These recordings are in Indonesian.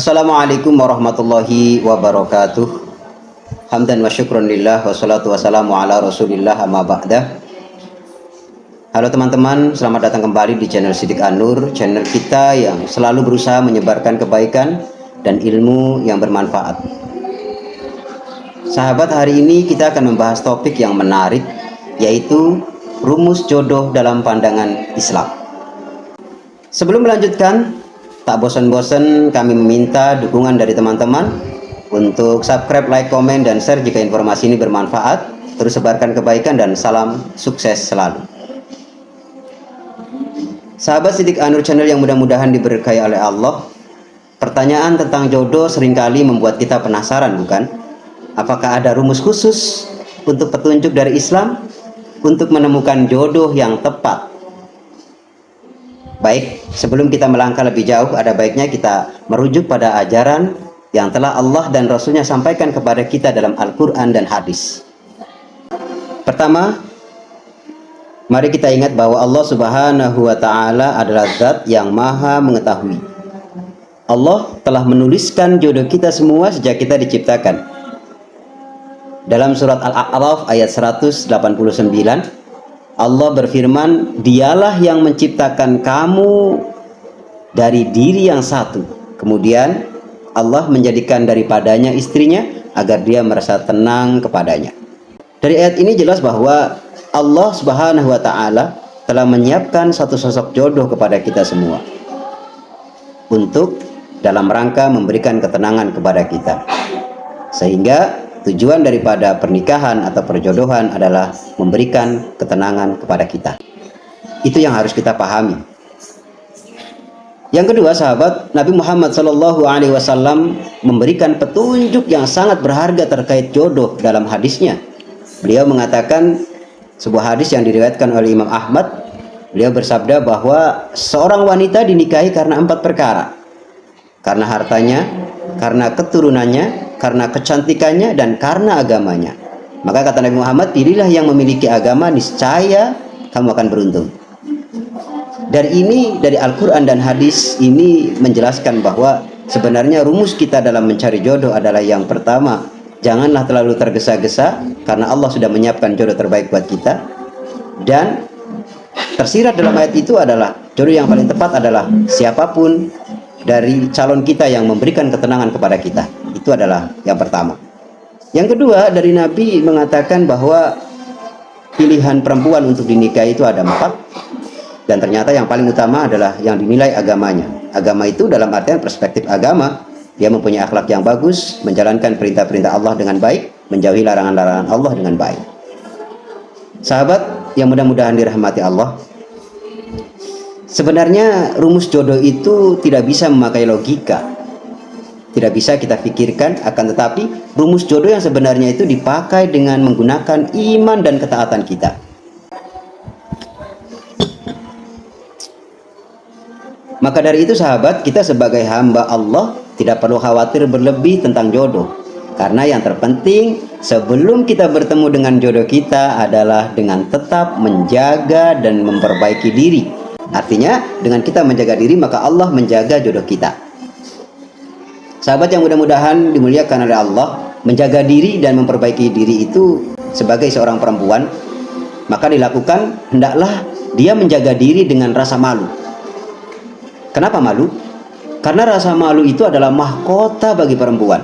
Assalamualaikum warahmatullahi wabarakatuh. Hamdan wa syukran lillah wassalatu wassalamu ala rasulillah amma ba'dah. Halo teman-teman, selamat datang kembali di channel Siddiq An-Nur, channel kita yang selalu berusaha menyebarkan kebaikan dan ilmu yang bermanfaat. Sahabat, hari ini kita akan membahas topik yang menarik, yaitu rumus jodoh dalam pandangan Islam. Sebelum melanjutkan, tak bosan-bosan kami meminta dukungan dari teman-teman untuk subscribe, like, komen, dan share jika informasi ini bermanfaat. Terus sebarkan kebaikan dan salam sukses selalu. Sahabat Siddiq An-Nur channel yang mudah-mudahan diberkahi oleh Allah. Pertanyaan tentang jodoh seringkali membuat kita penasaran, bukan? Apakah ada rumus khusus untuk petunjuk dari Islam untuk menemukan jodoh yang tepat? Baik, sebelum kita melangkah lebih jauh, ada baiknya kita merujuk pada ajaran yang telah Allah dan Rasulnya sampaikan kepada kita dalam Al-Quran dan hadis. Pertama, mari kita ingat bahwa Allah Subhanahu wa Ta'ala adalah Zat yang Maha Mengetahui. Allah telah menuliskan jodoh kita semua sejak kita diciptakan. Dalam surat Al-A'raf ayat 189, Allah berfirman, "Dialah yang menciptakan kamu dari diri yang satu. Kemudian Allah menjadikan daripadanya istrinya agar dia merasa tenang kepadanya." Dari ayat ini jelas bahwa Allah Subhanahu wa Ta'ala telah menyiapkan satu sosok jodoh kepada kita semua untuk dalam rangka memberikan ketenangan kepada kita, sehingga tujuan daripada pernikahan atau perjodohan adalah memberikan ketenangan kepada kita. Itu yang harus kita pahami. Yang kedua, sahabat, Nabi Muhammad SAW memberikan petunjuk yang sangat berharga terkait jodoh dalam hadisnya. Beliau mengatakan, sebuah hadis yang diriwayatkan oleh Imam Ahmad, beliau bersabda bahwa seorang wanita dinikahi karena 4 perkara. Karena hartanya, karena keturunannya, karena kecantikannya, dan karena agamanya. Maka kata Nabi Muhammad, pilihlah yang memiliki agama, niscaya kamu akan beruntung. Dari Al-Quran dan hadis ini menjelaskan bahwa sebenarnya rumus kita dalam mencari jodoh adalah yang pertama, janganlah terlalu tergesa-gesa, karena Allah sudah menyiapkan jodoh terbaik buat kita. Dan tersirat dalam ayat itu adalah jodoh yang paling tepat adalah siapapun dari calon kita yang memberikan ketenangan kepada kita. Itu adalah yang pertama. Yang kedua, dari Nabi mengatakan bahwa pilihan perempuan untuk dinikahi itu ada 4, dan ternyata yang paling utama adalah yang dinilai agamanya. Agama itu dalam artian perspektif agama, dia mempunyai akhlak yang bagus, menjalankan perintah-perintah Allah dengan baik, menjauhi larangan-larangan Allah dengan baik. Sahabat yang mudah-mudahan dirahmati Allah, sebenarnya rumus jodoh itu tidak bisa memakai logika, tidak bisa kita pikirkan, akan tetapi rumus jodoh yang sebenarnya itu dipakai dengan menggunakan iman dan ketaatan kita. Maka dari itu sahabat, kita sebagai hamba Allah tidak perlu khawatir berlebih tentang jodoh, karena yang terpenting sebelum kita bertemu dengan jodoh kita adalah dengan tetap menjaga dan memperbaiki diri. Artinya dengan kita menjaga diri, maka Allah menjaga jodoh kita. Sahabat yang mudah-mudahan dimuliakan oleh Allah, menjaga diri dan memperbaiki diri itu sebagai seorang perempuan, maka dilakukan hendaklah dia menjaga diri dengan rasa malu. Kenapa malu? Karena rasa malu itu adalah mahkota bagi perempuan.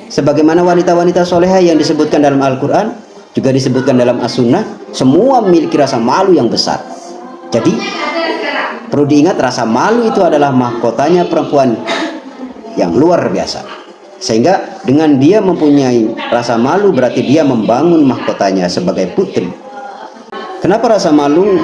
Sebagaimana wanita-wanita soleha yang disebutkan dalam Al-Quran, juga disebutkan dalam As-Sunnah, semua memiliki rasa malu yang besar. Jadi perlu diingat, rasa malu itu adalah mahkotanya perempuan yang luar biasa. Sehingga dengan dia mempunyai rasa malu, berarti dia membangun mahkotanya sebagai putri. Kenapa rasa malu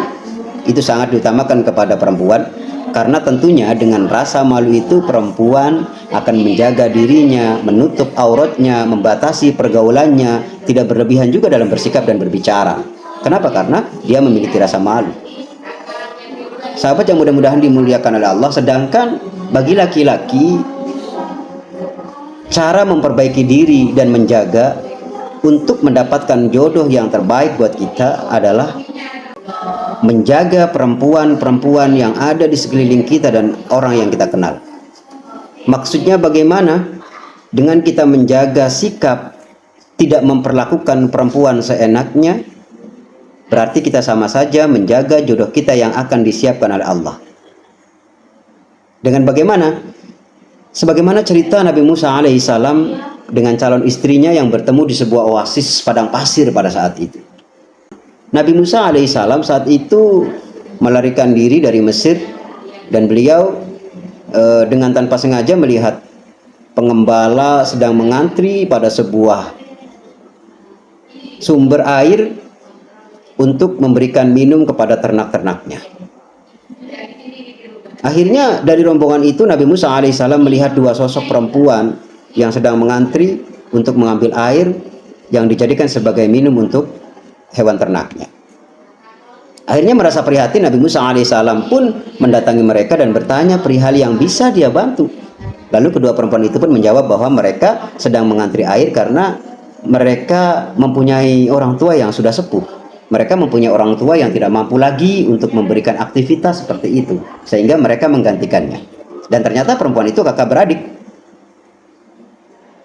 itu sangat diutamakan kepada perempuan? Karena tentunya dengan rasa malu itu perempuan akan menjaga dirinya, menutup auratnya, membatasi pergaulannya, tidak berlebihan juga dalam bersikap dan berbicara. Kenapa? Karena dia memiliki rasa malu. Sahabat yang mudah-mudahan dimuliakan oleh Allah, sedangkan bagi laki-laki, cara memperbaiki diri dan menjaga untuk mendapatkan jodoh yang terbaik buat kita adalah menjaga perempuan-perempuan yang ada di sekeliling kita dan orang yang kita kenal. Maksudnya bagaimana? Dengan kita menjaga sikap tidak memperlakukan perempuan seenaknya, berarti kita sama saja menjaga jodoh kita yang akan disiapkan oleh Allah. Dengan bagaimana? Sebagaimana cerita Nabi Musa alaihissalam dengan calon istrinya yang bertemu di sebuah oasis padang pasir pada saat itu. Nabi Musa alaihissalam saat itu melarikan diri dari Mesir, dan beliau dengan tanpa sengaja melihat pengembala sedang mengantri pada sebuah sumber air untuk memberikan minum kepada ternak-ternaknya. Akhirnya dari rombongan itu Nabi Musa alaihissalam melihat dua sosok perempuan yang sedang mengantri untuk mengambil air yang dijadikan sebagai minum untuk hewan ternaknya. Akhirnya merasa prihatin, Nabi Musa alaihissalam pun mendatangi mereka dan bertanya perihal yang bisa dia bantu. Lalu kedua perempuan itu pun menjawab bahwa mereka sedang mengantri air karena mereka mempunyai orang tua yang sudah sepuh. Mereka mempunyai orang tua yang tidak mampu lagi untuk memberikan aktivitas seperti itu, sehingga mereka menggantikannya. Dan ternyata perempuan itu kakak beradik.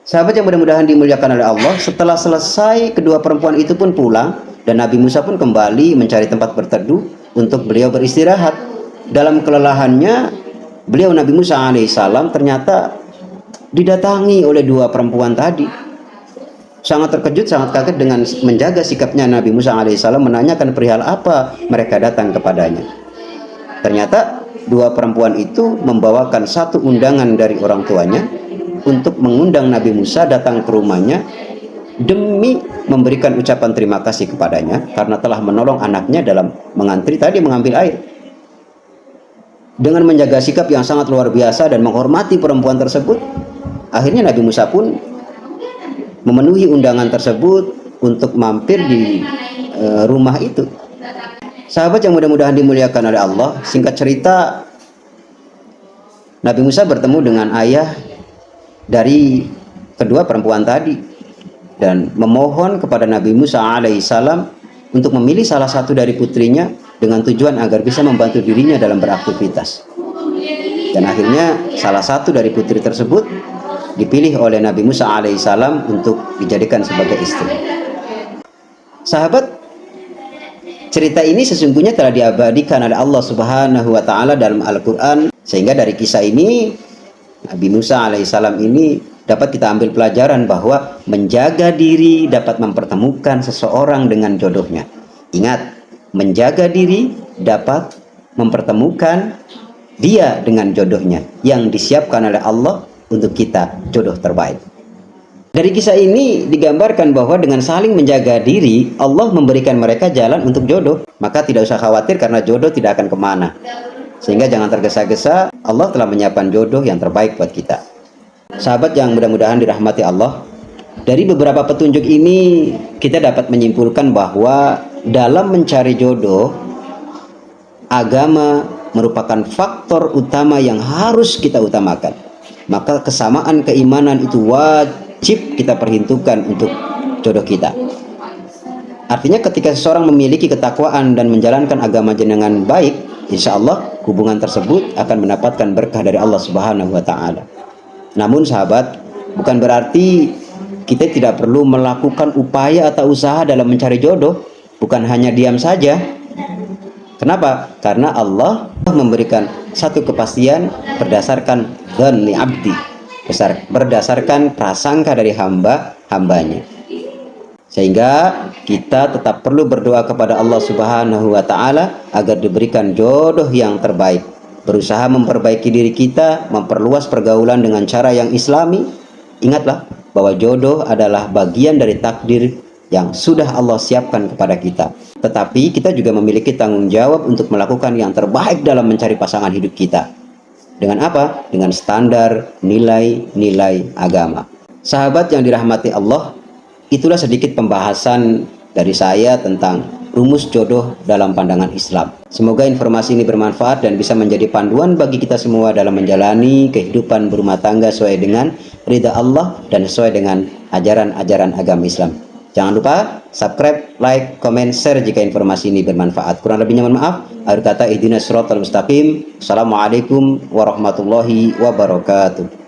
Sahabat yang mudah-mudahan dimuliakan oleh Allah, setelah selesai kedua perempuan itu pun pulang, dan Nabi Musa pun kembali mencari tempat berteduh untuk beliau beristirahat. Dalam kelelahannya, beliau Nabi Musa alaihissalam ternyata didatangi oleh dua perempuan tadi. Sangat terkejut, sangat kaget dengan menjaga sikapnya Nabi Musa alaihissalam, menanyakan perihal apa mereka datang kepadanya. Ternyata dua perempuan itu membawakan satu undangan dari orang tuanya untuk mengundang Nabi Musa datang ke rumahnya demi memberikan ucapan terima kasih kepadanya karena telah menolong anaknya dalam mengantri tadi mengambil air. Dengan menjaga sikap yang sangat luar biasa dan menghormati perempuan tersebut, akhirnya Nabi Musa pun memenuhi undangan tersebut untuk mampir di rumah itu. Sahabat yang mudah-mudahan dimuliakan oleh Allah, singkat cerita, Nabi Musa bertemu dengan ayah dari kedua perempuan tadi dan memohon kepada Nabi Musa alaihissalam untuk memilih salah satu dari putrinya dengan tujuan agar bisa membantu dirinya dalam beraktivitas. Dan akhirnya salah satu dari putri tersebut dipilih oleh Nabi Musa alaihissalam untuk dijadikan sebagai istri. Sahabat, cerita ini sesungguhnya telah diabadikan oleh Allah Subhanahu wa taala dalam Al-Qur'an, sehingga dari kisah ini Nabi Musa alaihissalam ini dapat kita ambil pelajaran bahwa menjaga diri dapat mempertemukan seseorang dengan jodohnya. Ingat, menjaga diri dapat mempertemukan dia dengan jodohnya yang disiapkan oleh Allah untuk kita, jodoh terbaik. Dari kisah ini digambarkan bahwa dengan saling menjaga diri, Allah memberikan mereka jalan untuk jodoh. Maka tidak usah khawatir karena jodoh tidak akan kemana. Sehingga jangan tergesa-gesa, Allah telah menyiapkan jodoh yang terbaik buat kita. Sahabat yang mudah-mudahan dirahmati Allah, dari beberapa petunjuk ini kita dapat menyimpulkan bahwa dalam mencari jodoh, agama merupakan faktor utama yang harus kita utamakan. Maka kesamaan keimanan itu wajib kita perhitungkan untuk jodoh kita. Artinya ketika seseorang memiliki ketakwaan dan menjalankan agama dengan baik, insya Allah hubungan tersebut akan mendapatkan berkah dari Allah Subhanahu wa taala. Namun sahabat, bukan berarti kita tidak perlu melakukan upaya atau usaha dalam mencari jodoh, bukan hanya diam saja. Kenapa? Karena Allah memberikan satu kepastian berdasarkan dzanni abdi, berdasarkan prasangka dari hambanya. Sehingga kita tetap perlu berdoa kepada Allah Subhanahu wa taala agar diberikan jodoh yang terbaik. Berusaha memperbaiki diri kita, memperluas pergaulan dengan cara yang islami. Ingatlah bahwa jodoh adalah bagian dari takdir yang sudah Allah siapkan kepada kita. Tetapi kita juga memiliki tanggung jawab untuk melakukan yang terbaik dalam mencari pasangan hidup kita. Dengan apa? Dengan standar nilai-nilai agama. Sahabat yang dirahmati Allah, itulah sedikit pembahasan dari saya tentang rumus jodoh dalam pandangan Islam. Semoga informasi ini bermanfaat dan bisa menjadi panduan bagi kita semua dalam menjalani kehidupan berumah tangga sesuai dengan ridha Allah dan sesuai dengan ajaran-ajaran agama Islam. Jangan lupa subscribe, like, komen, share jika informasi ini bermanfaat. Kurang lebihnya mohon maaf. Akhir kata, ihdinas siratal mustaqim. Assalamualaikum warahmatullahi wabarakatuh.